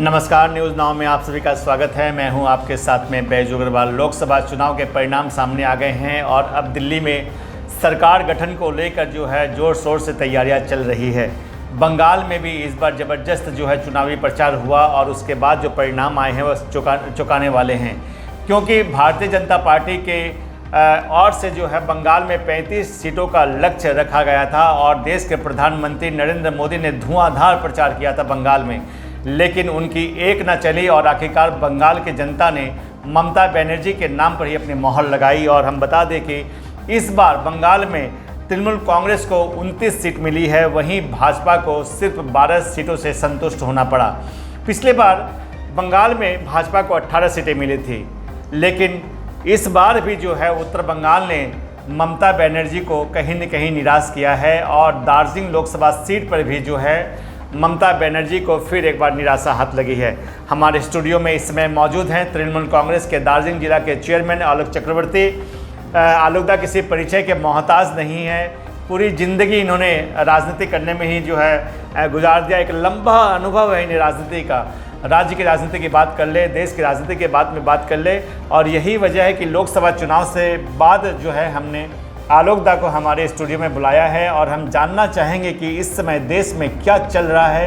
नमस्कार, news now में आप सभी का स्वागत है। मैं हूं आपके साथ में बैजू अग्रवाल। लोकसभा चुनाव के परिणाम सामने आ गए हैं और अब दिल्ली में सरकार गठन को लेकर जो है ज़ोर शोर से तैयारियां चल रही है। बंगाल में भी इस बार ज़बरदस्त जो है चुनावी प्रचार हुआ और उसके बाद जो परिणाम आए हैं वह चौंकाने वाले हैं, क्योंकि भारतीय जनता पार्टी के और से जो है बंगाल में 35 सीटों का लक्ष्य रखा गया था और देश के प्रधानमंत्री नरेंद्र मोदी ने धुआंधार प्रचार किया था बंगाल में, लेकिन उनकी एक न चली और आखिरकार बंगाल की जनता ने ममता बनर्जी के नाम पर ही अपनी मोहर लगाई। और हम बता दें कि इस बार बंगाल में तृणमूल कांग्रेस को 29 सीट मिली है, वहीं भाजपा को सिर्फ 12 सीटों से संतुष्ट होना पड़ा। पिछले बार बंगाल में भाजपा को 18 सीटें मिली थी, लेकिन इस बार भी जो है उत्तर बंगाल ने ममता बनर्जी को कहीं न कहीं निराश किया है और दार्जिलिंग लोकसभा सीट पर भी जो है ममता बनर्जी को फिर एक बार निराशा हाथ लगी है। हमारे स्टूडियो में इस समय मौजूद हैं तृणमूल कांग्रेस के दार्जिलिंग जिला के चेयरमैन आलोक चक्रवर्ती। आलोकदा किसी परिचय के मोहताज नहीं है, पूरी ज़िंदगी इन्होंने राजनीति करने में ही जो है गुजार दिया। एक लंबा अनुभव है इन्हें राजनीति का। राज्य की राजनीति की बात कर ले, देश की राजनीति के बाद में बात कर ले, और यही वजह है कि लोकसभा चुनाव से बाद जो है हमने आलोकदा को हमारे स्टूडियो में बुलाया है और हम जानना चाहेंगे कि इस समय देश में क्या चल रहा है,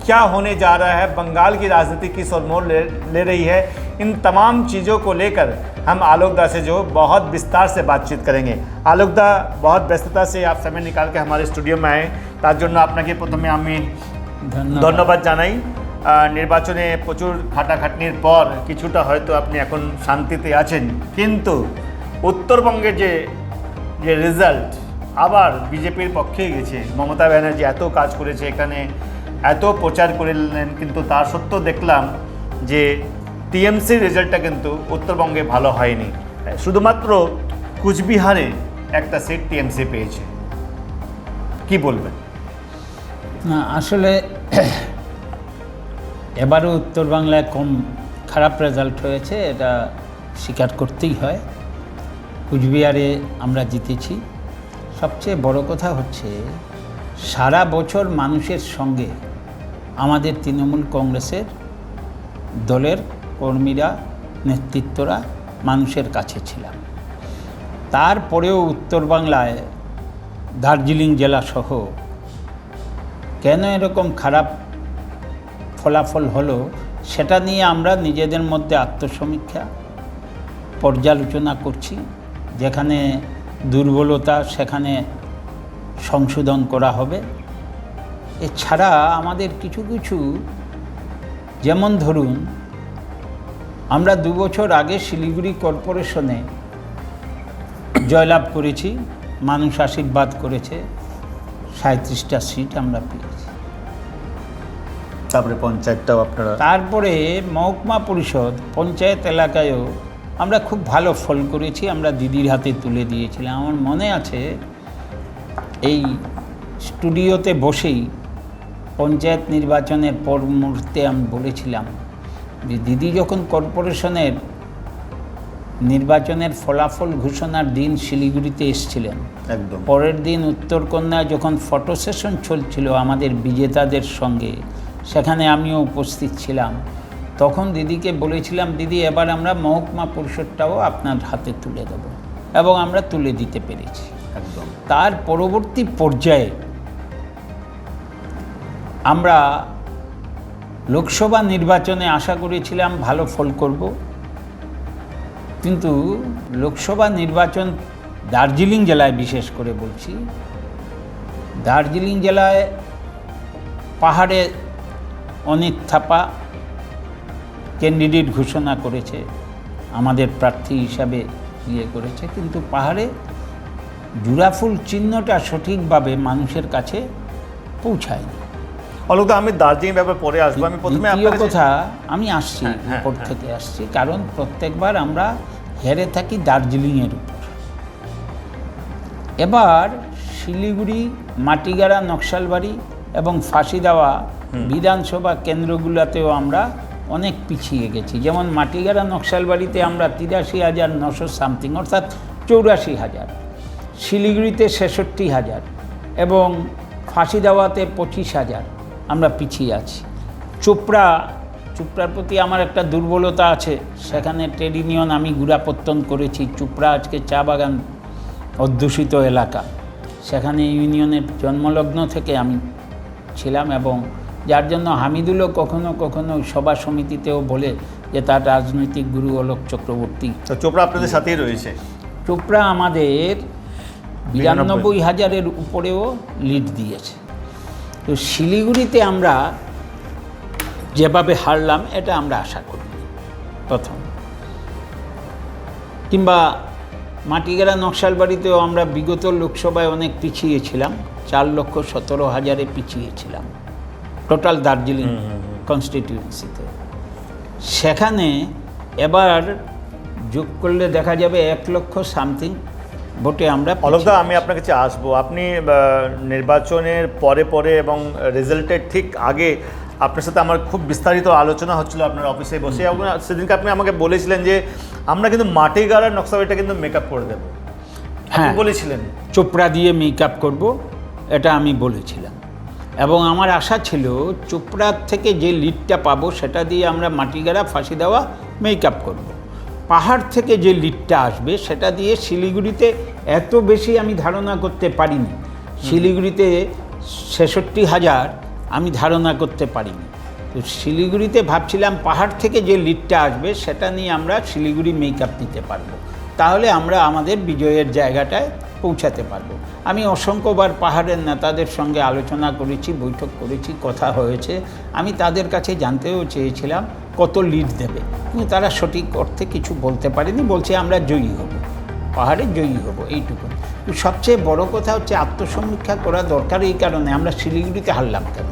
क्या होने जा रहा है, बंगाल की राजनीति किस ओर मोड़ ले रही है। इन तमाम चीज़ों को लेकर हम आलोकदा से जो बहुत विस्तार से बातचीत करेंगे। आलोकदा, बहुत व्यस्तता से आप समय निकाल के हमारे स्टूडियो में आए, তার জন্য আপনাকে প্রথমে আমি ধন্যবাদ জানাই। নির্বাচনে প্রচুর খাটাখাটনির পর কিছুটা হয়তো আপনি এখন শান্তিতে আছেন, কিন্তু উত্তরবঙ্গের যে রেজাল্ট আবার বিজেপির পক্ষে গেছে। মমতা ব্যানার্জি এত কাজ করেছে, এখানে এত প্রচার করলেন, কিন্তু তার সত্ত্বেও দেখলাম যে টিএমসির রেজাল্টটা কিন্তু উত্তরবঙ্গে ভালো হয়নি। শুধুমাত্র কুচবিহারে একটা সিট টিএমসি পেয়েছে। কি বলবেন? না, আসলে এবারও উত্তর বাংলায় কম খারাপ রেজাল্ট হয়েছে, এটা স্বীকার করতেই হয়। কুচবিহারে আমরা জিতেছি। সবচেয়ে বড় কথা হচ্ছে সারা বছর মানুষের সঙ্গে আমাদের তৃণমূল কংগ্রেসের দলের কর্মীরা, নেতৃত্বরা মানুষের কাছে ছিলাম। তারপরেও উত্তর বাংলায় দার্জিলিং জেলাসহ কেন এরকম খারাপ ফলাফল হলো সেটা নিয়ে আমরা নিজেদের মধ্যে আত্মসমীক্ষা পর্যালোচনা করছি। যেখানে দুর্বলতা সেখানে সংশোধন করা হবে। এছাড়া আমাদের কিছু কিছু, যেমন ধরুন আমরা 2 বছর আগে শিলিগুড়ি কর্পোরেশনে জয়লাভ করেছি, মানুষ আশীর্বাদ করেছে, 37টা সিট আমরা পেয়েছি। তারপরে পঞ্চায়েতটাও আপনারা, তারপরে মহকুমা পরিষদ, পঞ্চায়েত এলাকায়ও আমরা খুব ভালো ফল করেছি, আমরা দিদির হাতে তুলে দিয়েছিলাম। আমার মনে আছে এই স্টুডিওতে বসেই পঞ্চায়েত নির্বাচনের পর মুহূর্তে আমি বলেছিলাম যে দিদি যখন কর্পোরেশনের নির্বাচনের ফলাফল ঘোষণার দিন শিলিগুড়িতে এসেছিলেন, একদম পরের দিন উত্তরকন্যায় যখন ফটো সেশন চলছিল আমাদের বিজেতাদের সঙ্গে, সেখানে আমিও উপস্থিত ছিলাম। তখন দিদিকে বলেছিলাম, দিদি এবার আমরা মহকুমা পরিষদটাও আপনার হাতে তুলে দেব, এবং আমরা তুলে দিতে পেরেছি। একদম তার পরবর্তী পর্যায়ে আমরা লোকসভা নির্বাচনে আশা করেছিলাম ভালো ফল করব, কিন্তু লোকসভা নির্বাচন দার্জিলিং জেলায়, বিশেষ করে বলছি, দার্জিলিং জেলায় পাহাড়ে অনিত থাপা ক্যান্ডিডেট ঘোষণা করেছে, আমাদের প্রার্থী হিসাবে করেছে, কিন্তু পাহাড়ে জুরাফুল চিহ্নটা সঠিকভাবে মানুষের কাছে পৌঁছায়নি। আলোকদা, আমি দার্জিলিং ব্যাপারে পরে আসবো। আমি প্রথমে দ্বিতীয় কথা, আমি আসছি উপর থেকে আসছি, কারণ প্রত্যেকবার আমরা হেরে থাকি দার্জিলিংয়ের উপর। এবার শিলিগুড়ি, মাটিগাড়া, নকশালবাড়ি এবং ফাঁসিদেওয়া বিধানসভা কেন্দ্রগুলোতেও আমরা অনেক পিছিয়ে গেছি। যেমন মাটিগাড়া, নকশালবাড়িতে আমরা 83,900 সামথিং, অর্থাৎ 84,000, শিলিগুড়িতে 66,000 এবং ফাঁসিদেওয়াতে 25,000 আমরা পিছিয়ে আছি। চোপড়া চোপড়ার প্রতি আমার একটা দুর্বলতা আছে। সেখানে ট্রেড ইউনিয়ন আমি গুড়াপত্তন করেছি। চোপড়া আজকে চা বাগান অধ্যুষিত এলাকা, সেখানে ইউনিয়নের জন্মলগ্ন থেকে আমি ছিলাম, এবং যার জন্য হামিদুলও কখনো কখনো সভা সমিতিতেও বলে যে তার রাজনৈতিক গুরু অলোক চক্রবর্তী। তো চোপড়া আপনাদের সাথেই রয়েছে? চোপড়া আমাদের 92,000-এর উপরেও লিড দিয়েছে। তো শিলিগুড়িতে আমরা যেভাবে হারলাম এটা আমরা আশা করি প্রথম, কিংবা মাটিগাড়া নকশালবাড়িতেও আমরা বিগত লোকসভায় অনেক পিছিয়ে ছিলাম, 4,17,000-এ পিছিয়ে ছিলাম টোটাল দার্জিলিং কনস্টিটিউয়েন্সিতে। সেখানে এবার যোগ করলে দেখা যাবে 1 লক্ষ সামথিং ভোটে আমরা। অলোকদা, আমি আপনার কাছে আসবো। আপনি নির্বাচনের পরে পরে এবং রেজাল্টের ঠিক আগে আপনার সাথে আমার খুব বিস্তারিত আলোচনা হচ্ছিল আপনার অফিসে বসে, এবং সেদিনকে আপনি আমাকে বলেছিলেন যে আমরা কিন্তু মাটিগাড়ার নকশাটা কিন্তু মেকআপ করে দেবো। হ্যাঁ, বলেছিলেন চোপড়া দিয়ে মেকআপ করব, এটা আমি বলেছিলাম। এবং আমার আশা ছিল চোপড়ার থেকে যে লিডটা পাবো সেটা দিয়ে আমরা মাটিগাড়া, ফাঁসি দেওয়া মেকআপ করব। পাহাড় থেকে যে লিডটা আসবে সেটা দিয়ে শিলিগুড়িতে এত বেশি আমি ধারণা করতে পারিনি। শিলিগুড়িতে 66,000 আমি ধারণা করতে পারিনি। তো শিলিগুড়িতে ভাবছিলাম পাহাড় থেকে যে লিডটা আসবে সেটা নিয়ে আমরা শিলিগুড়ি মেকআপ দিতে পারবো, তাহলে আমরা আমাদের বিজয়ের জায়গাটায় পৌঁছাতে পারবো। আমি অসংখ্যবার পাহাড়ের নেতাদের সঙ্গে আলোচনা করেছি, বৈঠক করেছি, কথা হয়েছে। আমি তাদের কাছে জানতেও চেয়েছিলাম কত লিড দেবে, কিন্তু তারা সঠিক অর্থে কিছু বলতে পারেনি। বলছে আমরা জয়ী হব, পাহাড়ে জয়ী হব, এইটুকু। সবচেয়ে বড় কথা হচ্ছে আত্মসমীক্ষা করা দরকার। এই কারণে আমরা শিলিগুড়িতে হারলাম কেন?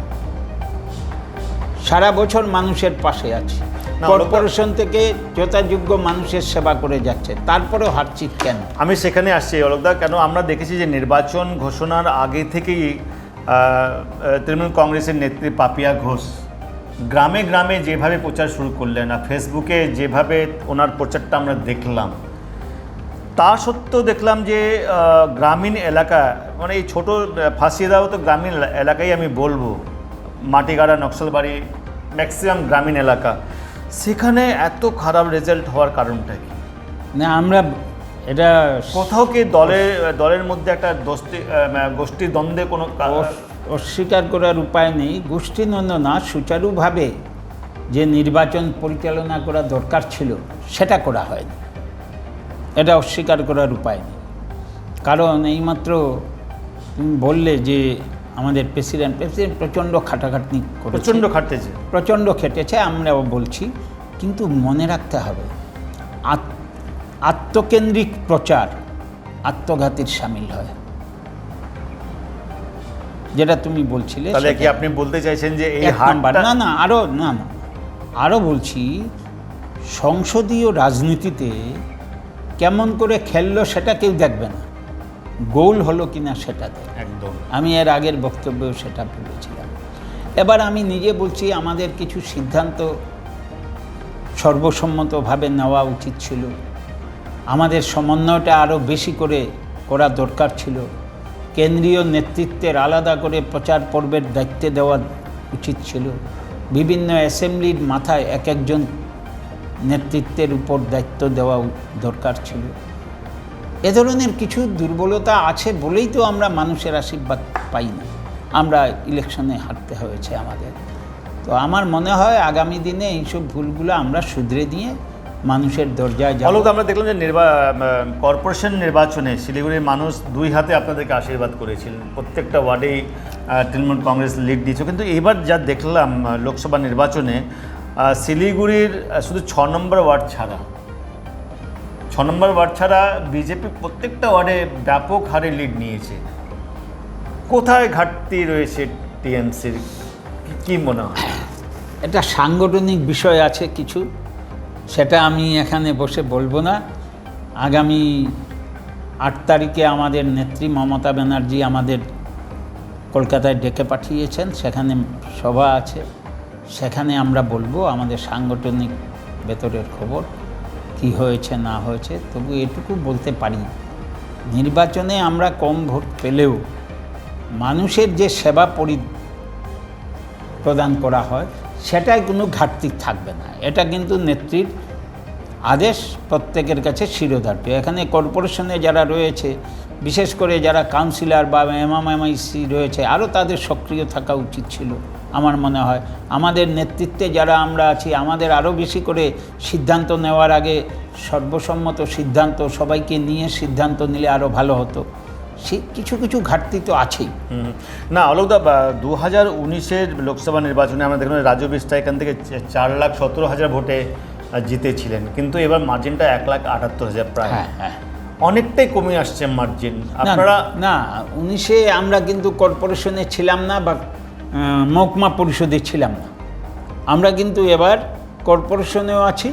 সারা বছর মানুষের পাশে আছি, কর্পোরেশন থেকে যথাযোগ্য মানুষের সেবা করে যাচ্ছে, তারপরেও হারছি কেন? আমি সেখানে আসছি অলোকদা। কেন আমরা দেখেছি যে নির্বাচন ঘোষণার আগে থেকেই তৃণমূল কংগ্রেসের নেত্রী পাপিয়া ঘোষ গ্রামে গ্রামে যেভাবে প্রচার শুরু করলেন, আর ফেসবুকে যেভাবে ওনার প্রচারটা আমরা দেখলাম, তা সত্ত্বেও দেখলাম যে গ্রামীণ এলাকা, মানে এই ছোটো ফাঁসিদাও তো গ্রামীণ এলাকাই আমি বলবো, মাটিগাড়া, নকশালবাড়ি, ম্যাক্সিমাম গ্রামীণ এলাকা, সেখানে এত খারাপ রেজাল্ট হওয়ার কারণটা কি? না, আমরা এটা কোথাও কি দলের মধ্যে একটা গোষ্ঠী দ্বন্দ্বে কোনো অস্বীকার করার উপায় নেই। গোষ্ঠীদ্বন্দ্ব না, সুচারুভাবে যে নির্বাচন পরিচালনা করা দরকার ছিল সেটা করা হয়নি, এটা অস্বীকার করার উপায় নেই। কারণ এইমাত্র তুমি বললে যে আমাদের প্রেসিডেন্ট প্রচণ্ড খাটাখাটনি করেছে, প্রচণ্ড খেটেছে, আমরাও বলছি। কিন্তু মনে রাখতে হবে আত্মকেন্দ্রিক প্রচার আত্মঘাতীর সামিল হয়, যেটা তুমি বলছিলে। তাহলে কি আপনি বলতে চাইছেন যে এই হারটা? না, আরও বলছি, সংসদীয় রাজনীতিতে কেমন করে খেললো সেটা কেউ দেখবে না, গোল হলো কিনা সেটা দেখবে। একদম, আমি এর আগের বক্তব্যেও সেটা বলেছিলাম। এবার আমি নিজে বলছি, আমাদের কিছু সিদ্ধান্ত সর্বসম্মতভাবে নেওয়া উচিত ছিল, আমাদের সমন্বয়টা আরও বেশি করে করা দরকার ছিল, কেন্দ্রীয় নেতৃত্বের আলাদা করে প্রচার পর্বের দায়িত্ব দেওয়া উচিত ছিল, বিভিন্ন অ্যাসেম্বলির মাথায় এক একজন নেতৃত্বের উপর দায়িত্ব দেওয়া দরকার ছিল। এ ধরনের কিছু দুর্বলতা আছে বলেই তো আমরা মানুষের আশীর্বাদ পাই না, আমরা ইলেকশনে হারতে হয়েছে আমাদের। তো আমার মনে হয় আগামী দিনে এইসব ভুলগুলো আমরা শুধরে দিয়ে মানুষের দরজায় যাব। আমরা দেখলাম যে কর্পোরেশন নির্বাচনে শিলিগুড়ির মানুষ 2 হাতে আপনাদেরকে আশীর্বাদ করেছিলেন, প্রত্যেকটা ওয়ার্ডেই তৃণমূল কংগ্রেস লিড দিয়েছে। কিন্তু এবার যা দেখলাম লোকসভা নির্বাচনে, শিলিগুড়ির শুধু 6 নম্বর ওয়ার্ড ছাড়া বিজেপি প্রত্যেকটা ওয়ার্ডে ব্যাপক হারে লিড নিয়েছে। কোথায় ঘাটতি রয়েছে টিএমসির, কি মনে হয়? এটা সাংগঠনিক বিষয় আছে কিছু, সেটা আমি এখানে বসে বলবো না। আগামী 8 তারিখে আমাদের নেত্রী মমতা ব্যানার্জি আমাদের কলকাতায় ডেকে পাঠিয়েছেন, সেখানে সভা আছে, সেখানে আমরা বলবো আমাদের সাংগঠনিক ভেতরের খবর, কি হয়েছে না হয়েছে। তবু এটুকু বলতে পারি, নির্বাচনে আমরা কম ভোট পেলেও মানুষের যে সেবা প্রদান করা হয় সেটাই কোনো ঘাটতি থাকবে না। এটা কিন্তু নেত্রীর আদেশ প্রত্যেকের কাছে শিরোধার্য। এখানে কর্পোরেশনে যারা রয়েছে, বিশেষ করে যারা কাউন্সিলর বা এমএমআইসি রয়েছে, আরও তাদের সক্রিয় থাকা উচিত ছিল আমার মনে হয়। আমাদের নেতৃত্বে যারা আমরা আছি, আমাদের আরও বেশি করে সিদ্ধান্ত নেওয়ার আগে সর্বসম্মত সিদ্ধান্ত, সবাইকে নিয়ে সিদ্ধান্ত নিলে আরও ভালো হতো। সে কিছু কিছু ঘাটতি তো আছেই। না অলোকদা, 2019-এর লোকসভা নির্বাচনে আমরা দেখলাম রাজু বিষ্টা এখান থেকে 4,17,000 ভোটে জিতেছিলেন, কিন্তু এবার মার্জিনটা 1,78,000 প্রায়। হ্যাঁ, অনেকটাই কমে আসছে মার্জিন। আপনারা না 19-এ আমরা কিন্তু কর্পোরেশনে ছিলাম না বা মহকুমা পরিষদে ছিলাম না। আমরা কিন্তু এবার কর্পোরেশনেও আছি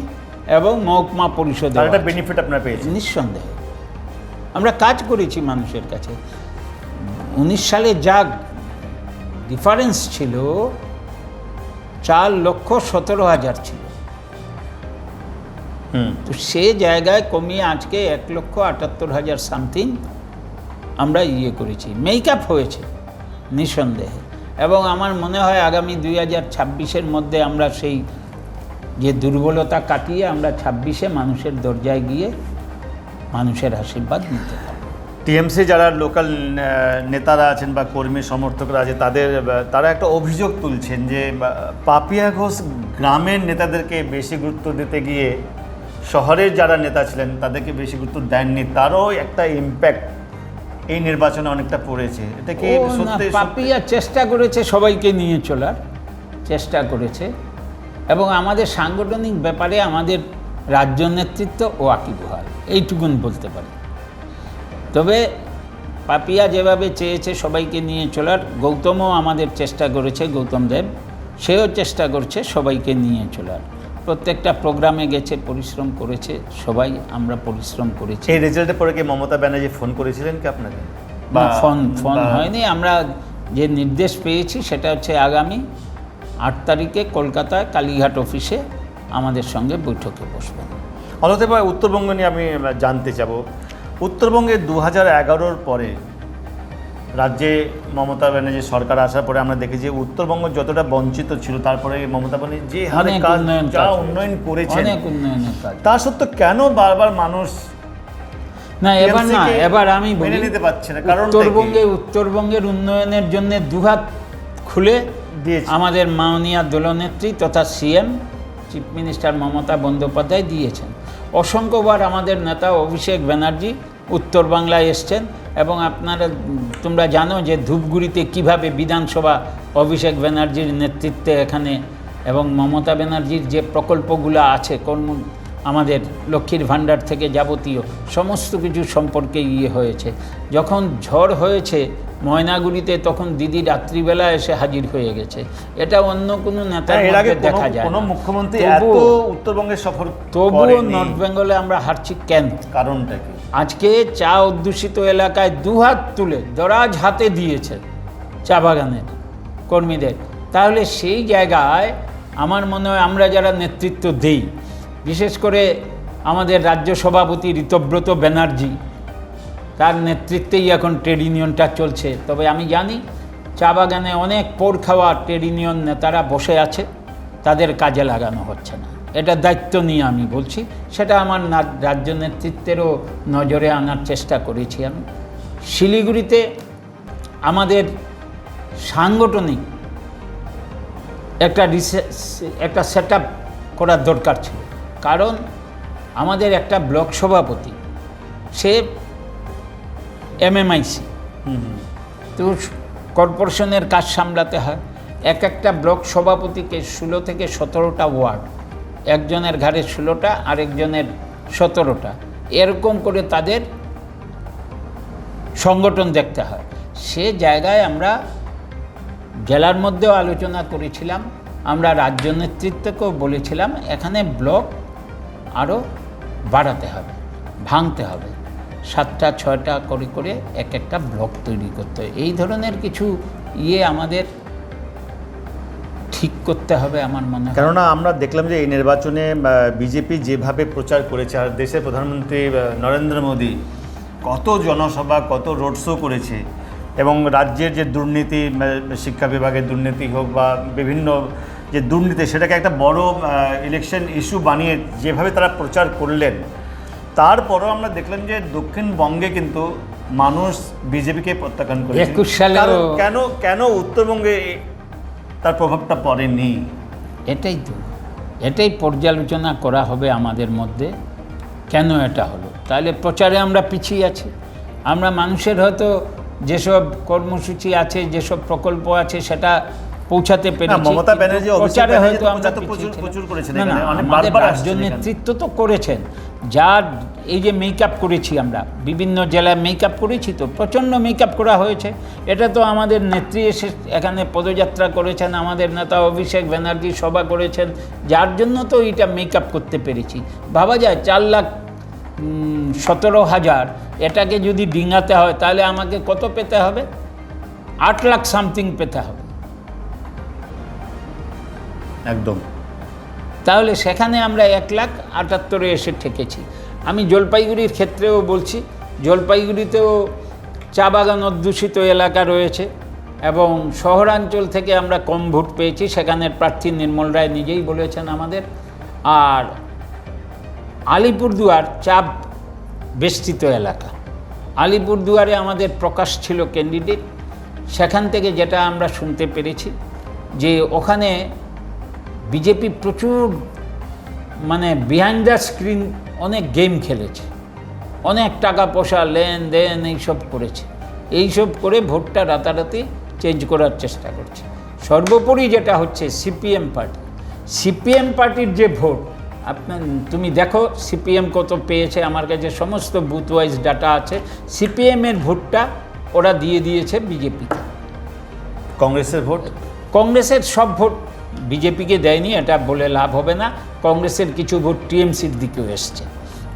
এবং মহকুমা পরিষদে। একটা বেনিফিট আপনারা পেয়েছেন নিঃসন্দেহে। আমরা কাজ করেছি মানুষের কাছে। 19 সালে যা ডিফারেন্স ছিল, 4,17,000 ছিল। তো সে জায়গায় কমিয়ে আজকে 1,78,000 সামথিং আমরা করেছি, মেকআপ হয়েছে নিঃসন্দেহে। এবং আমার মনে হয় আগামী 2026-এর মধ্যে আমরা সেই যে দুর্বলতা কাটিয়ে আমরা 26-এ মানুষের দরজায় গিয়ে মানুষের আশীর্বাদ নিতে পারব। টিএমসি যারা লোকাল নেতারা আছেন বা কর্মী সমর্থকরা আছে, তারা একটা অভিযোগ তুলছেন যে পাপিয়া ঘোষ গ্রামের নেতাদেরকে বেশি গুরুত্ব দিতে গিয়ে শহরের যারা নেতা ছিলেন তাদেরকে বেশি গুরুত্ব দেননি, তারও একটা ইম্প্যাক্ট এই নির্বাচনে অনেকটা পড়েছে। এটা কি সত্যি? পাপিয়া চেষ্টা করেছে সবাইকে নিয়ে চলার, চেষ্টা করেছে। এবং আমাদের সাংগঠনিক ব্যাপারে আমাদের রাজ্য নেতৃত্ব ওয়াকিবহাল, এইটুকুন বলতে পারি। তবে পাপিয়া যেভাবে চেয়েছে সবাইকে নিয়ে চলার, গৌতমও আমাদের চেষ্টা করেছে, গৌতম দেব সেও চেষ্টা করছে সবাইকে নিয়ে চলার। প্রত্যেকটা প্রোগ্রামে গেছে, পরিশ্রম করেছে সবাই, আমরা পরিশ্রম করেছি। এই রেজাল্টের পরে কি মমতা ব্যানার্জি ফোন করেছিলেন কি আপনাকে? ফোন হয়নি। আমরা যে নির্দেশ পেয়েছি সেটা হচ্ছে আগামী 8 তারিখে কলকাতায় কালীঘাট অফিসে আমাদের সঙ্গে বৈঠকে বসবেন। অথবা ভাই, উত্তরবঙ্গ নিয়ে আমি জানতে চাবো। উত্তরবঙ্গে 2011-র পরে রাজ্যে মমতা ব্যানার্জি সরকার আসার পরে আমরা দেখি যে উত্তরবঙ্গ যতটা বঞ্চিত ছিল, তারপরে মমতা ব্যানার্জি যে হারে উন্নয়ন করেছেন, অনেক উন্নয়নের কাজ। তা সত্ত্বেও কেন বারবার মানুষ এবার আমি মেনে নিতে পারছে না? কারণ উত্তরবঙ্গের উন্নয়নের জন্য দুহাত খুলে দিয়েছে আমাদের মাননীয় দলনেত্রী তথা CM chief minister Mamata Bandyopadhyay দিয়েছেন। অসংখ্যবার আমাদের নেতা অভিষেক ব্যানার্জি উত্তর বাংলায় এসছেন এবং তোমরা জানো যে ধূপগুড়িতে কিভাবে বিধানসভা অভিষেক ব্যানার্জির নেতৃত্বে এখানে, এবং মমতা ব্যানার্জির যে প্রকল্পগুলো আছে আমাদের লক্ষ্মীর ভাণ্ডার থেকে যাবতীয় সমস্ত কিছু সম্পর্কে হয়েছে। যখন ঝড় হয়েছে ময়নাগুড়িতে, তখন দিদি রাত্রিবেলা এসে হাজির হয়ে গেছে। এটা অন্য কোনো নেতার মধ্যে দেখা যায় না। মুখ্যমন্ত্রী এত উত্তরবঙ্গে সফর, তবুও নর্থ বেঙ্গলে আমরা হারছি কেন? কারণটা কি? আজকে চা অধ্যুষিত এলাকায় দুহাত তুলে দরাজ হাতে দিয়েছে চা বাগানের কর্মীদের। তাহলে সেই জায়গায় আমার মনে হয় আমরা যারা নেতৃত্ব দেই, বিশেষ করে আমাদের রাজ্য সভাপতি ঋতব্রত ব্যানার্জি, তার নেতৃত্বেই এখন ট্রেড ইউনিয়নটা চলছে। তবে আমি জানি চা বাগানে অনেক পোড় খাওয়া ট্রেড ইউনিয়ন নেতারা বসে আছে, তাদের কাজে লাগানো হচ্ছে না। এটা দায়িত্ব নিয়ে আমি বলছি, সেটা আমার রাজ্য নেতৃত্বেরও নজরে আনার চেষ্টা করেছি আমি। শিলিগুড়িতে আমাদের সাংগঠনিক একটা সেট আপ করার দরকার ছিল। কারণ আমাদের একটা ব্লক সভাপতি, সে এমএমআইসি, তো কর্পোরেশনের কাজ সামলাতে হয়। একটা ব্লক সভাপতিকে 16 থেকে 17টা ওয়ার্ড, একজনের ঘাড়ে 16টা আরেকজনের 17টা, এরকম করে তাদের সংগঠন দেখতে হয়। সে জায়গায় আমরা জেলার মধ্যেও আলোচনা করেছিলাম, আমরা রাজ্য নেতৃত্বকেও বলেছিলাম এখানে ব্লক আরও বাড়াতে হবে, ভাঙতে হবে, 7টা 6টা করে করে একটা ব্লক তৈরি করতে হবে। এই ধরনের কিছু আমাদের ঠিক করতে হবে আমার মনে হয়। কেননা আমরা দেখলাম যে এই নির্বাচনে বিজেপি যেভাবে প্রচার করেছে, আর দেশের প্রধানমন্ত্রী নরেন্দ্র মোদী কত জনসভা, কত রোড শো করেছে, এবং রাজ্যের যে দুর্নীতি, শিক্ষা বিভাগের দুর্নীতি হোক বা বিভিন্ন যে দুর্নীতি, সেটাকে একটা বড় ইলেকশন ইস্যু বানিয়ে যেভাবে তারা প্রচার করলেন, তারপরও আমরা দেখলাম যে দক্ষিণবঙ্গে কিন্তু মানুষ বিজেপিকে প্রত্যাখ্যান করেছে। 21 সালেও কেন কেন উত্তরবঙ্গে তার প্রভাবটা পড়েনি? এটাই পর্যালোচনা করা হবে আমাদের মধ্যে, কেন এটা হলো। তাহলে প্রচারে আমরা পিছিয়ে আছি। আমরা মানুষের হয়তো যেসব কর্মসূচি আছে, যেসব প্রকল্প আছে, সেটা পৌঁছাতে পেরেছি। মমতা ব্যানার্জি প্রচারে হয়তো আমরা প্রচুর করেছেন, না, আমাদের রাজ্য নেতৃত্ব তো করেছেন। যার এই যে মেকআপ করেছি আমরা, বিভিন্ন জেলায় মেকআপ করেছি, তো প্রচণ্ড মেকআপ করা হয়েছে। এটা তো আমাদের নেত্রী এসে এখানে পদযাত্রা করেছেন, আমাদের নেতা অভিষেক ব্যানার্জি সভা করেছেন, যার জন্য তো এটা মেকআপ করতে পেরেছি। ভাবা যায় 4,17,000 এটাকে যদি ডিঙাতে হয়, তাহলে আমাকে কত পেতে হবে? 8 লাখ সামথিং পেতে হবে একদম। তাহলে সেখানে আমরা 1,78,000 এসে ঠেকেছি। আমি জলপাইগুড়ির ক্ষেত্রেও বলছি, জলপাইগুড়িতেও চা বাগান অধ্যুষিত এলাকা রয়েছে এবং শহরাঞ্চল থেকে আমরা কম ভোট পেয়েছি, সেখানের প্রার্থী নির্মল রায় নিজেই বলেছেন আমাদের। আর আলিপুরদুয়ার চা বেষ্টিত এলাকা, আলিপুরদুয়ারে আমাদের প্রকাশ ছিল ক্যান্ডিডেট। সেখান থেকে যেটা আমরা শুনতে পেরেছি যে ওখানে বিজেপি প্রচুর বিহাইন্ড দ্য স্ক্রিন অনেক গেম খেলেছে, অনেক টাকা পয়সা লেনদেন এইসব করেছে। এইসব করে ভোটটা রাতারাতি চেঞ্জ করার চেষ্টা করছে। সর্বোপরি যেটা হচ্ছে সিপিএম পার্টির যে ভোট, তুমি দেখো সিপিএম কত পেয়েছে। আমার কাছে সমস্ত বুথ ওয়াইজ ডাটা আছে। সিপিএমের ভোটটা ওরা দিয়ে দিয়েছে বিজেপিকে। কংগ্রেসের সব ভোট বিজেপিকে দেয়নি, এটা বলে লাভ হবে না। কংগ্রেসের কিছু ভোট টিএমসির দিকেও এসছে।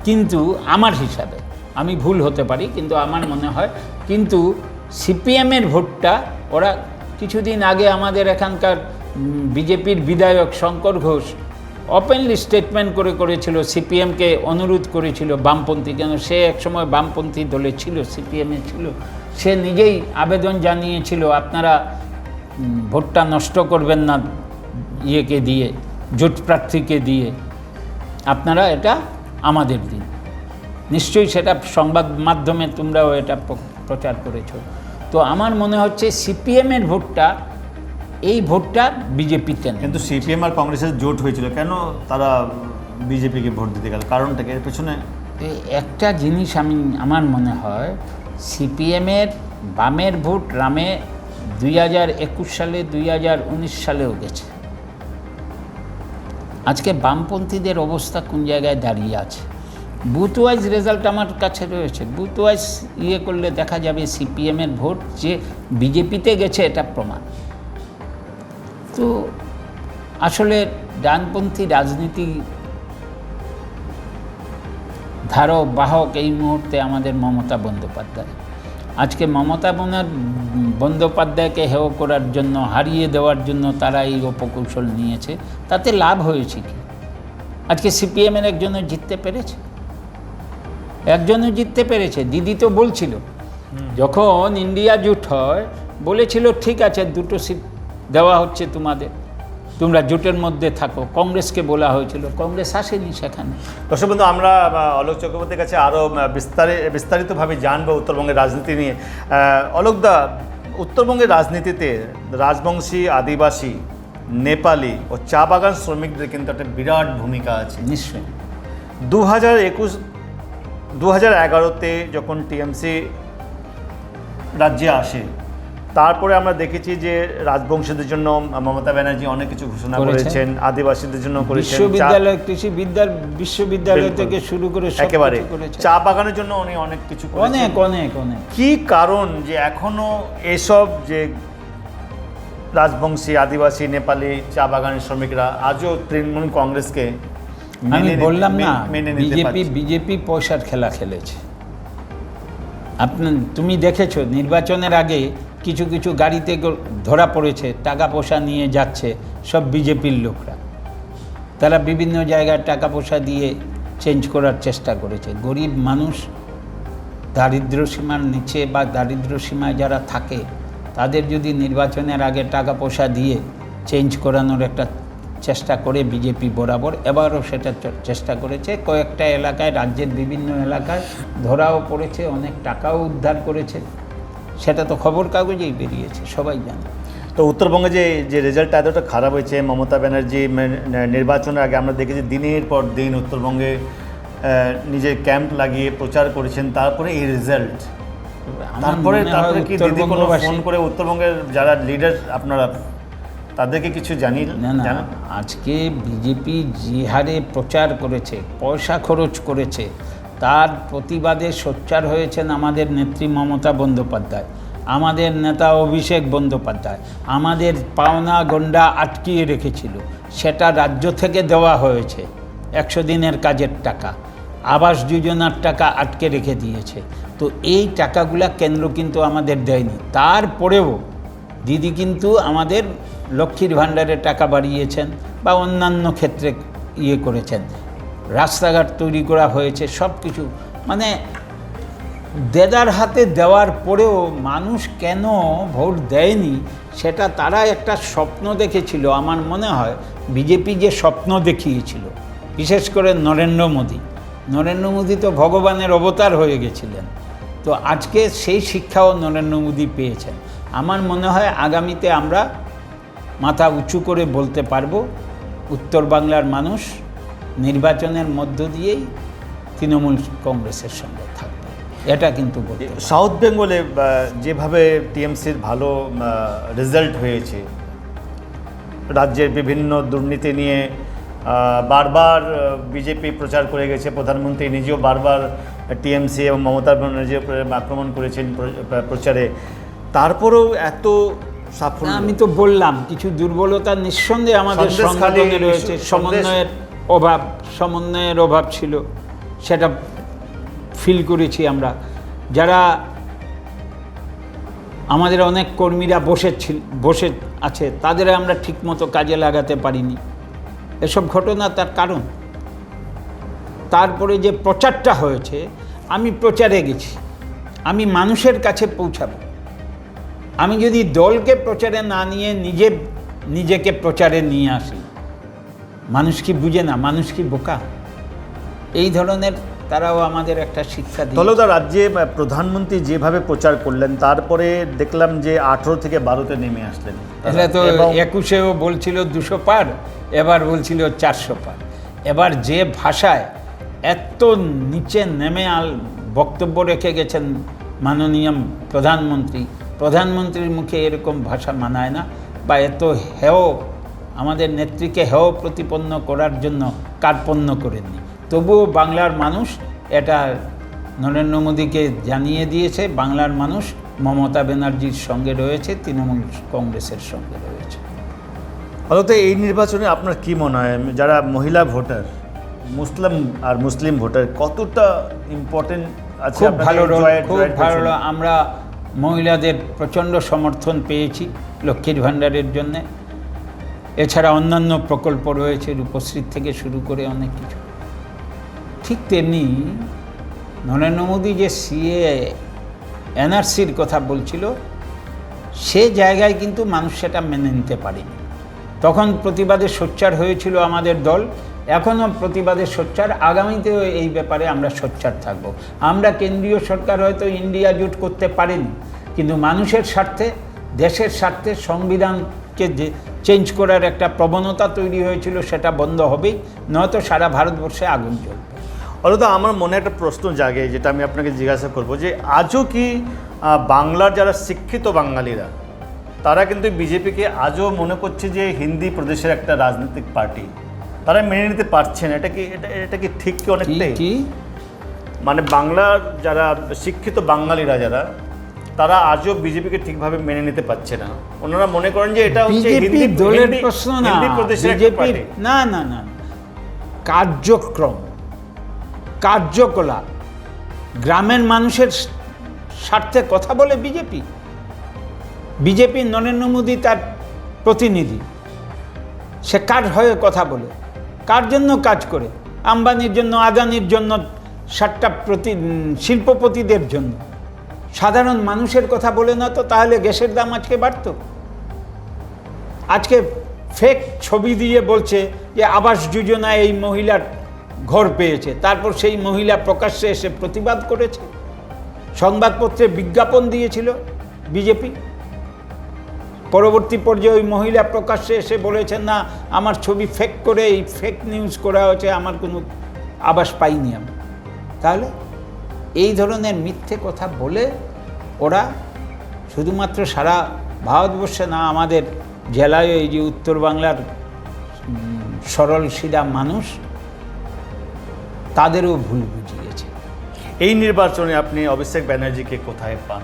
কিন্তু আমার হিসাবে, আমি ভুল হতে পারি, কিন্তু আমার মনে হয় কিন্তু সিপিএমের ভোটটা ওরা কিছুদিন আগে আমাদের এখানকার বিজেপির বিধায়ক শঙ্কর ঘোষ ওপেনলি স্টেটমেন্ট করেছিল, সিপিএমকে অনুরোধ করেছিল বামপন্থী, কেন সে একসময় বামপন্থী দলে ছিল, সিপিএমে ছিল। সে নিজেই আবেদন জানিয়েছিল আপনারা ভোটটা নষ্ট করবেন না ইয়েকে দিয়ে, জোট প্রার্থীকে দিয়ে, আপনারা এটা আমাদের দিন। নিশ্চয়ই সেটা সংবাদ মাধ্যমে তোমরাও এটা প্রচার করেছো। তো আমার মনে হচ্ছে সিপিএমের ভোটটা, এই ভোটটা বিজেপিতে নেই। কিন্তু সিপিএম আর কংগ্রেসের জোট হয়েছিল, কেন তারা বিজেপিকে ভোট দিতে গেল? কারণটাকে এর পেছনে একটা জিনিস আমার মনে হয়, সিপিএমের বামের ভোট রামে 2021 সালে 2019 সালেও গেছে। আজকে বামপন্থীদের অবস্থা কোন জায়গায় দাঁড়িয়ে আছে? বুথ ওয়াইজ রেজাল্ট আমার কাছে রয়েছে। বুথ ওয়াইজ করলে দেখা যাবে সিপিএমের ভোট যে বিজেপিতে গেছে, এটা প্রমাণ। তো আসলে ডানপন্থী রাজনীতি ধারক বাহক এই মুহূর্তে আমাদের মমতা বন্দ্যোপাধ্যায়। আজকে মমতা বন্দ্যোপাধ্যায়কে হেয় করার জন্য, হারিয়ে দেওয়ার জন্য তারা এই অপকৌশল নিয়েছে। তাতে লাভ হয়েছে কি? আজকে সিপিএমের একজনও জিততে পেরেছে। দিদি তো বলছিল, যখন ইন্ডিয়া জোট হয়, বলেছিল ঠিক আছে 2টো সিট দেওয়া হচ্ছে তোমাদের, তোমরা জোটের মধ্যে থাকো। কংগ্রেসকে বলা হয়েছিল, কংগ্রেস আসেনি সেখানে। দর্শক বন্ধু, আমরা অলোক চক্রবর্তীর কাছে আরও বিস্তারিতভাবে জানবো উত্তরবঙ্গের রাজনীতি নিয়ে। অলোকদা, উত্তরবঙ্গের রাজনীতিতে রাজবংশী, আদিবাসী, নেপালি ও চা বাগান শ্রমিকদের কিন্তু একটা বিরাট ভূমিকা আছে। নিশ্চয়ই 2011-তে যখন টিএমসি রাজ্যে আসে, তারপরে আমরা দেখেছি যে রাজবংশীদের জন্য মমতা ব্যানার্জি অনেক কিছু ঘোষণা করেছেন, আদিবাসীদের জন্য করেছেন, বিশ্ববিদ্যালয়, কৃষি বিশ্ববিদ্যালয় থেকে শুরু করে একেবারে চা বাগানের জন্য উনি অনেক কিছু করেছেন। অনেক কি কারণ যে এখনো এসব যে রাজবংশী, আদিবাসী, নেপালি চা বাগানের শ্রমিকরা আজও তৃণমূল কংগ্রেসকে আমি বললাম না, বিজেপি পয়সার খেলা খেলেছে। তুমি দেখেছো নির্বাচনের আগে কিছু কিছু গাড়িতে ধরা পড়েছে, টাকা পয়সা নিয়ে যাচ্ছে, সব বিজেপির লোকরা। তারা বিভিন্ন জায়গায় টাকা পয়সা দিয়ে চেঞ্জ করার চেষ্টা করেছে। গরিব মানুষ, দারিদ্র্য সীমার নিচে বা দারিদ্র্য সীমায় যারা থাকে, তাদের যদি নির্বাচনের আগে টাকা পয়সা দিয়ে চেঞ্জ করানোর একটা চেষ্টা করে বিজেপি বরাবর, এবারও সেটা চেষ্টা করেছে। কয়েকটা এলাকায়, রাজ্যের বিভিন্ন এলাকায় ধরাও পড়েছে, অনেক টাকাও উদ্ধার করেছে। সেটা তো খবর কাগজেই বেরিয়েছে, সবাই জানে। তো উত্তরবঙ্গে যে রেজাল্টটা এতটা খারাপ হয়েছে, মমতা ব্যানার্জি নির্বাচনের আগে আমরা দেখেছি দিনের পর দিন উত্তরবঙ্গে নিজের ক্যাম্প লাগিয়ে প্রচার করেছেন, তারপরে এই রেজাল্ট। তারপরে কি দিদি কোনো ফোন করে উত্তরবঙ্গের যারা লিডার আপনারা তাদেরকে কিছু না, আজকে বিজেপি যে হারে প্রচার করেছে, পয়সা খরচ করেছে, তার প্রতিবাদে সোচ্চার হয়েছেন আমাদের নেত্রী মমতা বন্দ্যোপাধ্যায়, আমাদের নেতা অভিষেক বন্দ্যোপাধ্যায়। আমাদের পাওনা গন্ডা আটকিয়ে রেখেছিল, সেটা রাজ্য থেকে দেওয়া হয়েছে। 100 দিনের কাজের টাকা, আবাস যোজনার টাকা আটকে রেখে দিয়েছে। তো এই টাকাগুলা কেন্দ্র কিন্তু আমাদের দেয়নি। তারপরেও দিদি কিন্তু আমাদের লক্ষ্মীর ভাণ্ডারের টাকা বাড়িয়েছেন বা অন্যান্য ক্ষেত্রে করেছেন। রাস্তাঘাট তৈরি করা হয়েছে, সব কিছু মানে দেদার হাতে দেওয়ার পরেও মানুষ কেন ভোট দেয়নি, সেটা তারা একটা স্বপ্ন দেখেছিল। আমার মনে হয় বিজেপি যে স্বপ্ন দেখিয়েছিল, বিশেষ করে নরেন্দ্র মোদী তো ভগবানের অবতার হয়ে গেছিলেন। তো আজকে সেই শিক্ষাও নরেন্দ্র মোদী পেয়েছেন। আমার মনে হয় আগামীতে আমরা মাথা উঁচু করে বলতে পারবো উত্তর বাংলার মানুষ নির্বাচনের মধ্য দিয়েই তৃণমূল কংগ্রেসের সঙ্গে থাকবে, এটা কিন্তু বলতে পারি। সাউথ বেঙ্গলে যেভাবে টিএমসির ভালো রেজাল্ট হয়েছে, রাজ্যের বিভিন্ন দুর্নীতি নিয়ে বারবার বিজেপি প্রচার করে গেছে, প্রধানমন্ত্রী নিজেও বারবার টিএমসি এবং মমতা ব্যানার্জির উপরে আক্রমণ করেছেন প্রচারে, তারপরেও এত সাফল্য। আমি তো বললাম কিছু দুর্বলতা নিঃসন্দেহে আমাদের সংগঠনে রয়েছে। সমন্বয়ের অভাব ছিল, সেটা ফিল করেছি আমরা। যারা আমাদের অনেক কর্মীরা বসে আছে, তাদের আমরা ঠিকমতো কাজে লাগাতে পারিনি। এসব ঘটনা তার কারণ। তারপরে যে প্রচারটা হয়েছে, আমি প্রচারে গেছি, আমি মানুষের কাছে পৌঁছাবো। আমি যদি দলকে প্রচারে না নিয়ে নিজেকে প্রচারে নিয়ে আসি, মানুষ কি বুঝে না? মানুষ কি বোকা? এই ধরনের তারাও আমাদের একটা শিক্ষা দিয়েছে। তলদা, রাজ্যে প্রধানমন্ত্রী যেভাবে প্রচার করলেন, তারপরে দেখলাম যে 18 থেকে 12তে নেমে আসলেন। এটা তো 21-এও বলছিল 200 পার, এবার বলছিল 400 পার। এবার যে ভাষায় এত নিচে নেমে বক্তব্য রেখে গেছেন মাননীয় প্রধানমন্ত্রীর মুখে এরকম ভাষা মানায় না, বা এত হেয়, আমাদের নেত্রীকে হেয় প্রতিপন্ন করার জন্য কার্পণ্য করেননি। তবুও বাংলার মানুষ এটা নরেন্দ্র মোদীকে জানিয়ে দিয়েছে, বাংলার মানুষ মমতা ব্যানার্জির সঙ্গে রয়েছে, তৃণমূল কংগ্রেসের সঙ্গে রয়েছে। অন্তত এই নির্বাচনে আপনার কি মনে হয়, যারা মহিলা ভোটার, মুসলিম ভোটার কতটা ইম্পর্টেন্ট আছে? খুব ভালো, আমরা মহিলাদের প্রচণ্ড সমর্থন পেয়েছি লক্ষ্মীর ভাণ্ডারের জন্যে। এছাড়া অন্যান্য প্রকল্প রয়েছে, রূপশ্রী থেকে শুরু করে অনেক কিছু। ঠিক তেমনি নরেন্দ্র মোদী যে এনআরসির কথা বলছিল, সে জায়গায় কিন্তু মানুষ সেটা মেনে নিতে পারেনি। তখন প্রতিবাদে সোচ্চার হয়েছিল আমাদের দল, এখনও প্রতিবাদে সোচ্চার, আগামীতেও এই ব্যাপারে আমরা সোচ্চার থাকব। আমরা কেন্দ্রীয় সরকার হয়তো ইন্ডিয়া জোট করতে পারিনি, কিন্তু মানুষের স্বার্থে, দেশের স্বার্থে সংবিধানকে যে চেঞ্জ করার একটা প্রবণতা তৈরি হয়েছিল, সেটা বন্ধ হবেই, নয়তো সারা ভারতবর্ষে আগুন জ্বলবে। অন্তত আমার মনে একটা প্রশ্ন জাগে, যেটা আমি আপনাকে জিজ্ঞাসা করব, যে আজও কি বাংলার যারা শিক্ষিত বাঙালিরা, তারা কিন্তু বিজেপিকে আজও মনে করছে যে হিন্দি প্রদেশের একটা রাজনৈতিক পার্টি, তারা মেনে নিতে পারছেন? এটা কি ঠিক? কি অনেকটাই মানে বাংলার যারা শিক্ষিত বাঙালিরা যারা, তারা আজও বিজেপিকে ঠিকভাবে মেনে নিতে পারছে না। ওনারা মনে করেন যে এটা হচ্ছে হিন্দি দলের প্রশ্ন না, বিজেপির না, কার্যকলাপ, গ্রামের মানুষের স্বার্থে কথা বলে বিজেপি নরেন্দ্র মোদী তার প্রতিনিধি, সে কার হয়ে কথা বলে, কার জন্য কাজ করে? আম্বানির জন্য, আদানির জন্য, 7টা শিল্পপতিদের জন্য। সাধারণ মানুষের কথা বলে না তো, তাহলে গ্যাসের দাম আজকে বাড়তো? আজকে ফেক ছবি দিয়ে বলছে যে আবাস যোজনায় এই মহিলার ঘর পেয়েছে, তারপর সেই মহিলা প্রকাশ্যে এসে প্রতিবাদ করেছে, সংবাদপত্রে বিজ্ঞাপন দিয়েছিল বিজেপি। পরবর্তী পর্যায়ে ওই মহিলা প্রকাশ্যে এসে বলেছেন না আমার ছবি ফেক করে এই ফেক নিউজ করা হয়েছে, আমার কোনো আবাস পাইনি আমি। তাহলে এই ধরনের মিথ্যে কথা বলে ওরা শুধুমাত্র সারা ভারতবর্ষে না, আমাদের জেলায় এই যে উত্তর বাংলার সরল সিধা মানুষ তাদেরও ভুল বুঝিয়েছে। এই নির্বাচনে আপনি অভিষেক ব্যানার্জিকে কোথায় পান?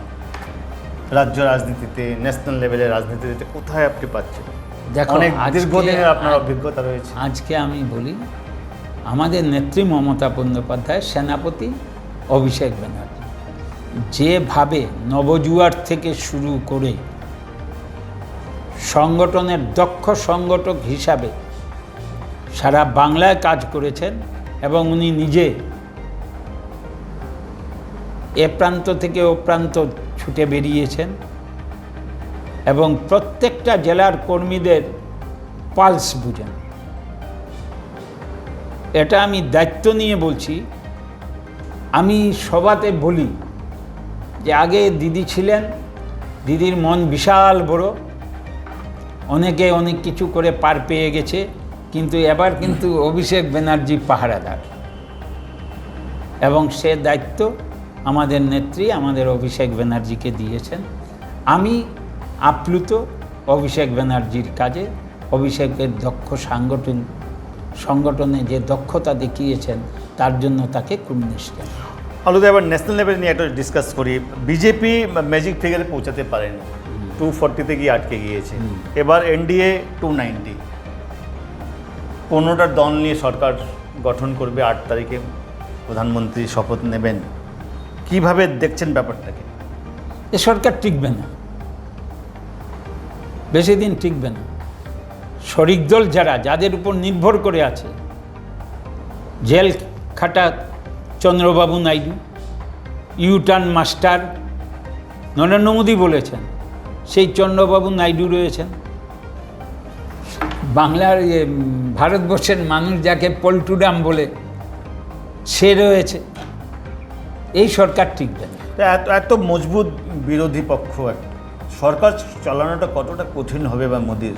রাজ্য রাজনীতিতে, ন্যাশনাল লেভেলের রাজনীতিতে কোথায় আপনি পাচ্ছেন? দেখো, অনেক দীর্ঘদিনের আপনার অভিজ্ঞতা রয়েছে। আজকে আমি বলি, আমাদের নেত্রী মমতা বন্দ্যোপাধ্যায়, সেনাপতি অভিষেক ব্যানার্জি যেভাবে নবজুয়ার থেকে শুরু করে সংগঠনের দক্ষ সংগঠক হিসাবে সারা বাংলায় কাজ করেছেন এবং উনি নিজে এ প্রান্ত থেকে ও প্রান্ত ছুটে বেরিয়েছেন এবং প্রত্যেকটা জেলার কর্মীদের পালস বুঝেন। এটা আমি দায়িত্ব নিয়ে বলছি। আমি সভাতে বলি যে আগে দিদি ছিলেন, দিদির মন বিশাল বড়, অনেকে অনেক কিছু করে পার পেয়ে গেছে, কিন্তু এবার কিন্তু অভিষেক ব্যানার্জি পাহারাদার এবং সে দায়িত্ব আমাদের নেত্রী আমাদের অভিষেক ব্যানার্জিকে দিয়েছেন। আমি আপ্লুত অভিষেক ব্যানার্জির কাজে, অভিষেকের দক্ষ সংগঠনে যে দক্ষতা দেখিয়েছেন তার জন্য তাকে কুর্নিশ। আলুদা, এবার ন্যাশনাল লেভেল নিয়ে একটা ডিসকাস করি। বিজেপি ম্যাজিক ফিগারে পৌঁছাতে পারেনি, 240-তে গিয়ে আটকে গিয়েছে। এবার এনডিএ 290, 15টা দল নিয়ে সরকার গঠন করবে। 8 তারিখে প্রধানমন্ত্রী শপথ নেবেন। কিভাবে দেখছেন ব্যাপারটাকে? এ সরকার টিকবে না, বেশি দিন টিকবে না। শরিক দল যাদের উপর নির্ভর করে আছে, জেল খাটা চন্দ্রবাবু নাইডু, ইউটার্ন মাস্টার নরেন্দ্র মোদী বলেছেন, সেই চন্দ্রবাবু নাইডু রয়েছেন। বাংলার ভারতবর্ষের মানুষ যাকে পল্টুরাম বলে সে রয়েছে। এই সরকার টিকবে না। এত মজবুত বিরোধী পক্ষ, সরকার চালানোটা কতটা কঠিন হবে বা মোদির?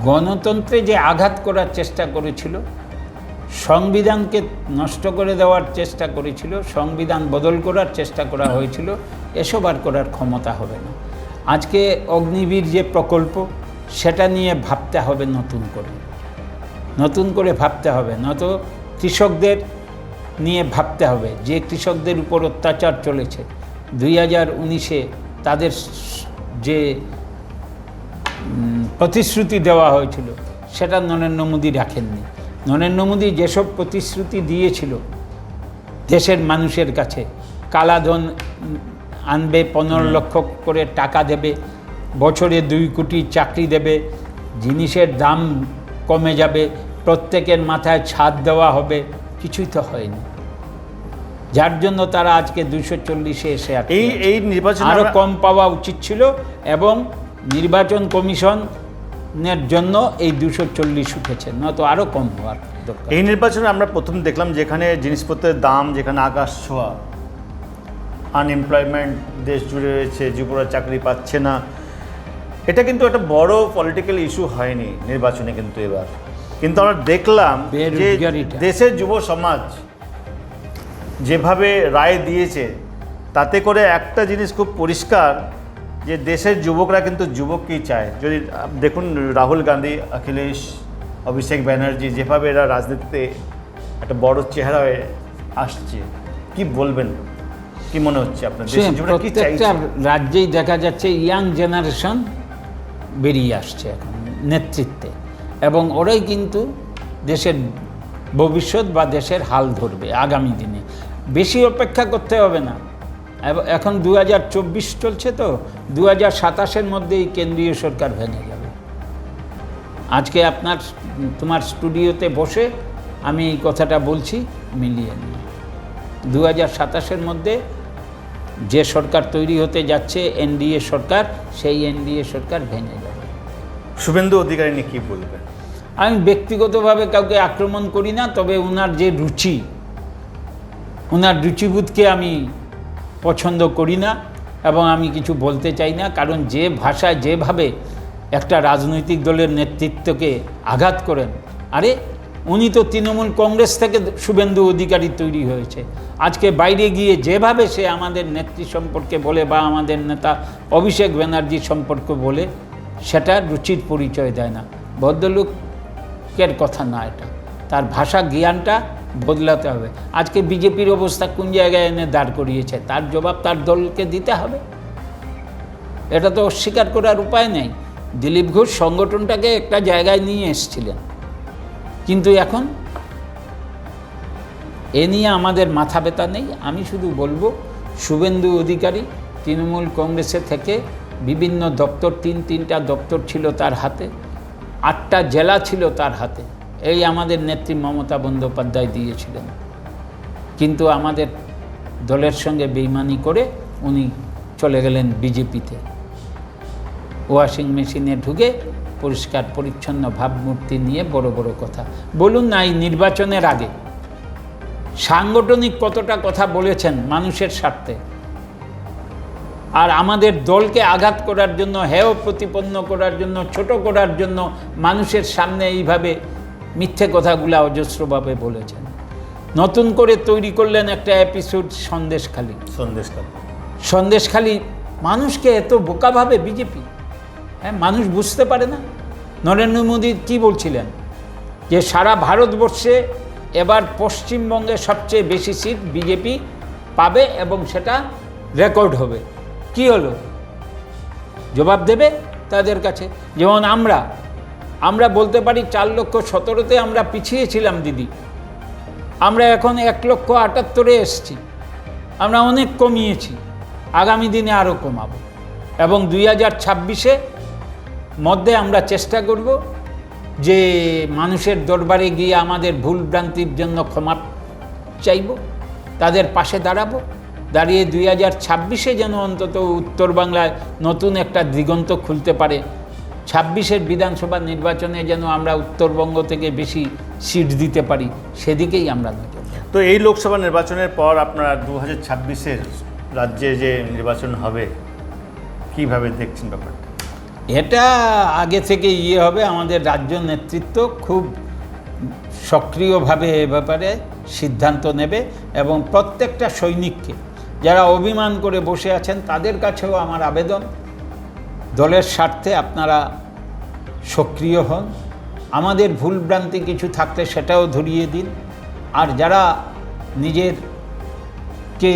গণতন্ত্রে যে আঘাত করার চেষ্টা করেছিল, সংবিধানকে নষ্ট করে দেওয়ার চেষ্টা করেছিল, সংবিধান বদল করার চেষ্টা করা হয়েছিল, এসব আর করার ক্ষমতা হবে না। আজকে অগ্নিবীর যে প্রকল্প, সেটা নিয়ে ভাবতে হবে নতুন করে ভাবতে হবে। নত কৃষকদের নিয়ে ভাবতে হবে, যে কৃষকদের উপর অত্যাচার চলেছে। 2019-এ তাদের যে প্রতিশ্রুতি দেওয়া হয়েছিল সেটা নরেন্দ্র মোদী রাখেননি। নরেন্দ্র মোদী যেসব প্রতিশ্রুতি দিয়েছিল দেশের মানুষের কাছে, কালাধন আনবে, 15 লক্ষ করে টাকা দেবে, বছরে 2 কোটি চাকরি দেবে, জিনিসের দাম কমে যাবে, প্রত্যেকের মাথায় ছাদ দেওয়া হবে, কিছুই তো হয়নি। যার জন্য তারা আজকে 240-এ এসে এই নির্বাচন আরও কম পাওয়া উচিত ছিল এবং নির্বাচন কমিশনের জন্য এই 240 উঠেছে, নয়তো আরও কম হওয়ার দরকার। এই নির্বাচনে আমরা প্রথম দেখলাম যেখানে জিনিসপত্রের দাম যেখানে আকাশ ছোঁয়া, আনএমপ্লয়মেন্ট দেশ জুড়ে রয়েছে, যুবরা চাকরি পাচ্ছে না। এটা কিন্তু একটা বড় পলিটিক্যাল ইস্যু হয়নি নির্বাচনে, কিন্তু এবার কিন্তু আমরা দেখলাম যে দেশের যুব সমাজ যেভাবে রায় দিয়েছে, তাতে করে একটা জিনিস খুব পরিষ্কার যে দেশের যুবকরা কিন্তু যুবককেই চায়। যদি দেখুন রাহুল গান্ধী, অখিলেশ, অভিষেক ব্যানার্জি, যেভাবে এরা রাজনীতিতে একটা বড় চেহারা হয়ে আসছে, কি বলবেন? কি মনে হচ্ছে আপনার? প্রত্যেকটা রাজ্যেই দেখা যাচ্ছে ইয়াং জেনারেশন বেরিয়ে আসছে এখন নেতৃত্বে, এবং ওরাই কিন্তু দেশের ভবিষ্যৎ বা দেশের হাল ধরবে আগামী দিনে। বেশি অপেক্ষা করতে হবে না। এখন 2024 চলছে, তো 2027-এর মধ্যেই কেন্দ্রীয় সরকার ভেঙে যাবে। আজকে তোমার স্টুডিওতে বসে আমি এই কথাটা বলছি, মিলিয়ে নিই। 2027-এর মধ্যে যে সরকার তৈরি হতে যাচ্ছে এনডিএ সরকার, সেই এনডিএ সরকার ভেঙে যাবে। শুভেন্দু অধিকারী নিয়ে কী বলবেন? আমি ব্যক্তিগতভাবে কাউকে আক্রমণ করি না, তবে ওনার যে রুচি, ওনার রুচিবোধকে আমি পছন্দ করি না এবং আমি কিছু বলতে চাই না। কারণ যে ভাষায় যেভাবে একটা রাজনৈতিক দলের নেতৃত্বকে আঘাত করেন, আরে উনি তো তৃণমূল কংগ্রেস থেকে শুভেন্দু অধিকারী তৈরি হয়েছে। আজকে বাইরে গিয়ে যেভাবে সে আমাদের নেত্রী সম্পর্কে বলে বা আমাদের নেতা অভিষেক ব্যানার্জি সম্পর্কে বলে, সেটা রুচির পরিচয় দেয় না। ভদ্রলোকের কথা না এটা, তার ভাষা জ্ঞানটা বদলাতে হবে। আজকে বিজেপির অবস্থা কোন জায়গায় এনে দাঁড় করিয়েছে, তার জবাব তার দলকে দিতে হবে। এটা তো অস্বীকার করার উপায় নেই। দিলীপ ঘোষ সংগঠনটাকে একটা জায়গায় নিয়ে এসেছিলেন, কিন্তু এখন এ নিয়ে আমাদের মাথা ব্যথা নেই। আমি শুধু বলবো, শুভেন্দু অধিকারী তৃণমূল কংগ্রেসে থেকে বিভিন্ন দপ্তর, তিনটা দপ্তর ছিল তার হাতে, 8টা জেলা ছিল তার হাতে। এই আমাদের নেত্রী মমতা বন্দ্যোপাধ্যায় দিয়েছিলেন, কিন্তু আমাদের দলের সঙ্গে বেইমানি করে উনি চলে গেলেন বিজেপিতে। ওয়াশিং মেশিনে ঢুকে পরিষ্কার পরিচ্ছন্ন ভাবমূর্তি নিয়ে বড় বড় কথা বলুন না। এই নির্বাচনের আগে সাংগঠনিক কতটা কথা বলেছেন মানুষের স্বার্থে, আর আমাদের দলকে আঘাত করার জন্য, হেয় প্রতিপন্ন করার জন্য, ছোট করার জন্য মানুষের সামনে এইভাবে মিথ্যে কথাগুলো অজস্রভাবে বলেছেন। নতুন করে তৈরি করলেন একটা এপিসোড সন্দেশখালি। মানুষকে এত বোকা ভাবে বিজেপি, হ্যাঁ, মানুষ বুঝতে পারে না। নরেন্দ্র মোদী কী বলছিলেন যে সারা ভারতবর্ষে এবার পশ্চিমবঙ্গে সবচেয়ে বেশি সিট বিজেপি পাবে এবং সেটা রেকর্ড হবে। কি হলো? জবাব দেবে তাদের কাছে। যেমন আমরা বলতে পারি 4,17,000-তে আমরা পিছিয়ে ছিলাম দিদি, আমরা এখন 1,78,000-এ এসেছি। আমরা অনেক কমিয়েছি, আগামী দিনে আরও কমাবো এবং 2026-এ মধ্যে আমরা চেষ্টা করব যে মানুষের দরবারে গিয়ে আমাদের ভুল ভ্রান্তির জন্য ক্ষমা চাইব, তাদের পাশে দাঁড়িয়ে 2026-এ যেন অন্তত উত্তর বাংলায় নতুন একটা দিগন্ত খুলতে পারে। 26-এর বিধানসভা নির্বাচনে যেন আমরা উত্তরবঙ্গ থেকে বেশি সিট দিতে পারি, সেদিকেই আমরা নজর দেব। তো এই লোকসভা নির্বাচনের পর আপনারা 2026-এর রাজ্যে যে নির্বাচন হবে, কিভাবে দেখছেন ব্যাপারটা? এটা আগে থেকে হবে, আমাদের রাজ্য নেতৃত্ব খুব সক্রিয়ভাবে এ ব্যাপারে সিদ্ধান্ত নেবে এবং প্রত্যেকটা সৈনিককে, যারা অভিমান করে বসে আছেন, তাদের কাছেও আমার আবেদন, দলের স্বার্থে আপনারা সক্রিয় হন। আমাদের ভুলভ্রান্তি কিছু থাকলে সেটাও ধরিয়ে দিন। আর যারা নিজেরকে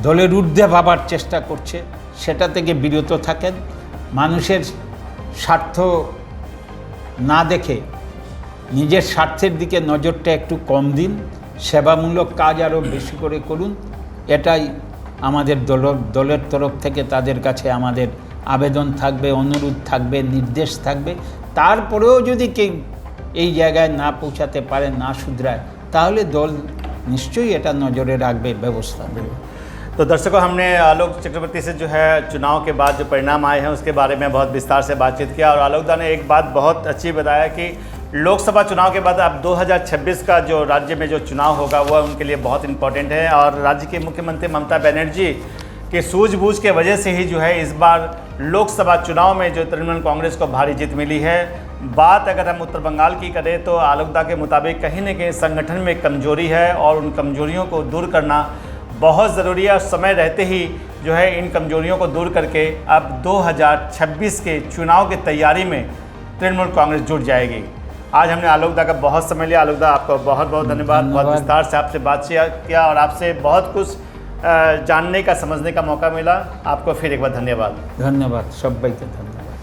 দলের ঊর্ধ্বে ভাবার চেষ্টা করছে, সেটা থেকে বিরত থাকেন। মানুষের স্বার্থ না দেখে নিজের স্বার্থের দিকে নজরটা একটু কম দিন, সেবামূলক কাজ আরও বেশি করে করুন। এটাই আমাদের দলের তরফ থেকে তাদের কাছে আমাদের আবেদন থাকবে, অনুরোধ থাকবে, নির্দেশ থাকবে। তারপরেও যদি কেউ এই জায়গায় না পৌঁছাতে পারে, না শুধরায়, তাহলে দল निश्चय এটা नजरे रखबे व्यवस्था में। तो दर्शकों, हमने आलोक चक्रवर्ती से जो है चुनाव के बाद जो परिणाम आए हैं उसके बारे में बहुत विस्तार से बातचीत किया और आलोक दा ने एक बात बहुत अच्छी बताया कि लोकसभा चुनाव के बाद अब 2026 का जो राज्य में जो चुनाव होगा वह उनके लिए बहुत इम्पोर्टेंट है और राज्य के मुख्यमंत्री ममता बनर्जी के सूझबूझ के वजह से ही जो है इस बार लोकसभा चुनाव में जो तृणमूल कांग्रेस को भारी जीत मिली है। बात अगर हम उत्तर बंगाल की करें तो आलोक दा के मुताबिक कहीं न कहीं संगठन में कमजोरी है और उन कमजोरियों को दूर करना बहुत ज़रूरी है। समय रहते ही जो है इन कमजोरियों को दूर करके अब 2026 के चुनाव की तैयारी में तृणमूल कांग्रेस जुट जाएगी। आज हमने आलोक दा का बहुत समय लिया। आलोक दा, आपका बहुत बहुत धन्यवाद। बहुत विस्तार से आपसे बातचीत किया और आपसे बहुत कुछ जानने का, समझने का मौका मिला। आपको फिर एक बार धन्यवाद। धन्यवाद, सब भाई के धन्यवाद।